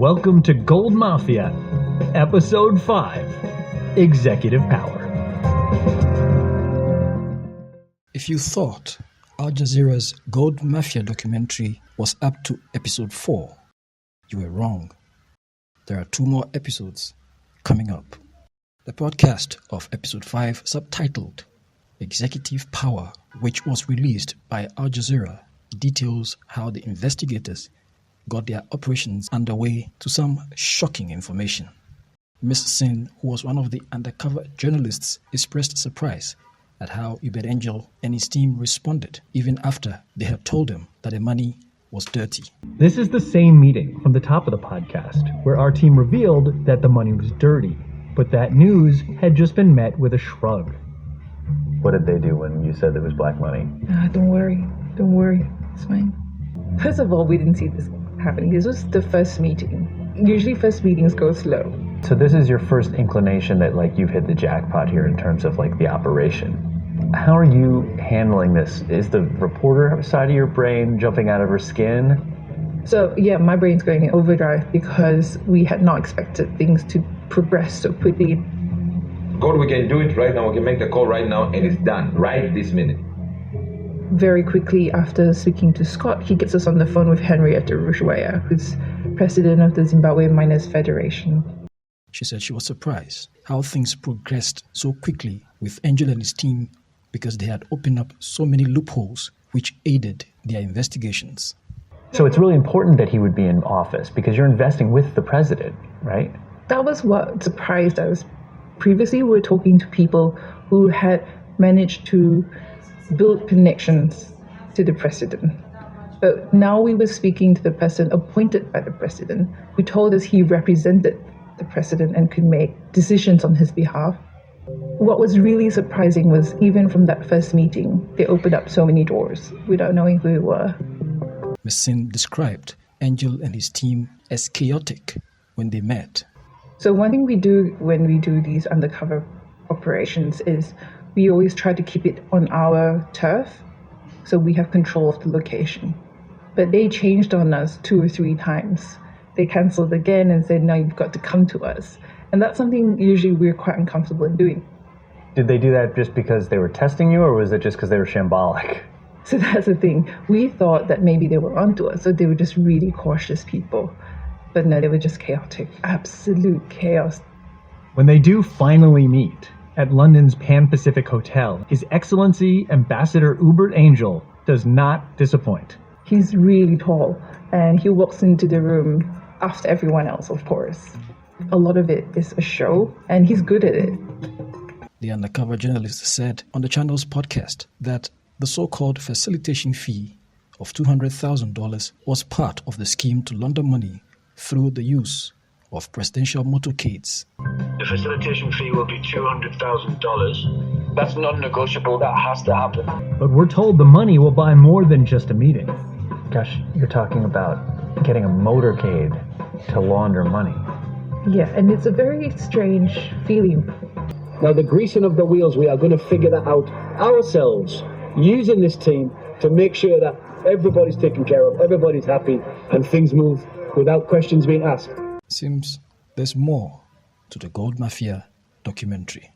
Welcome to Gold Mafia, Episode 5, Executive Power. If you thought Al-Jazeera's Gold Mafia documentary was up to Episode 4, you were wrong. There are 2 more episodes coming up. The podcast of Episode 5, subtitled Executive Power, which was released by Al-Jazeera, details how the investigators got their operations underway to some shocking information. Ms. Singh, who was one of the undercover journalists, expressed surprise at how Uber Angel and his team responded, even after they had told him that the money was dirty. This is the same meeting from the top of the podcast, where our team revealed that the money was dirty, but that news had just been met with a shrug. What did they do when you said it was black money? Don't worry, it's fine. First of all, we didn't see this happening. This was the first meeting. Usually first meetings go slow. So this is your first inclination that you've hit the jackpot here in terms of the operation. How are you handling this? Is the reporter side of your brain jumping out of her skin? So yeah, my brain's going in overdrive because we had not expected things to progress so quickly. God, we can do it right now. We can make the call right now, and it's done right this minute. Very quickly after speaking to Scott, he gets us on the phone with Henrietta Rushwaya, who's president of the Zimbabwe Miners Federation. She said she was surprised how things progressed so quickly with Angel and his team because they had opened up so many loopholes which aided their investigations. So it's really important that he would be in office because you're investing with the president, right? That was what surprised us. Previously, we were talking to people who had managed to build connections to the president. But now we were speaking to the person appointed by the president, who told us he represented the president and could make decisions on his behalf. What was really surprising was even from that first meeting, they opened up so many doors without knowing who we were. Ms. Singh described Angel and his team as chaotic when they met. So one thing we do when we do these undercover operations is we always try to keep it on our turf so we have control of the location. But they changed on us 2 or 3 times. They cancelled again and said, no, you've got to come to us. And that's something usually we're quite uncomfortable in doing. Did they do that just because they were testing you, or was it just because they were shambolic? So that's the thing. We thought that maybe they were onto us, so they were just really cautious people. But no, they were just chaotic. Absolute chaos. When they do finally meet at London's Pan-Pacific Hotel, His Excellency Ambassador Uber Angel does not disappoint. He's really tall, and he walks into the room after everyone else, of course. A lot of it is a show, and he's good at it. The undercover journalist said on the channel's podcast that the so-called facilitation fee of $200,000 was part of the scheme to launder money through the use of presidential motorcades. The facilitation fee will be $200,000. That's non-negotiable. That has to happen. But we're told the money will buy more than just a meeting. Gosh, you're talking about getting a motorcade to launder money. Yeah, and it's a very strange feeling. Now, the greasing of the wheels, we are going to figure that out ourselves, using this team to make sure that everybody's taken care of, everybody's happy, and things move without questions being asked. Seems there's more to the Gold Mafia documentary.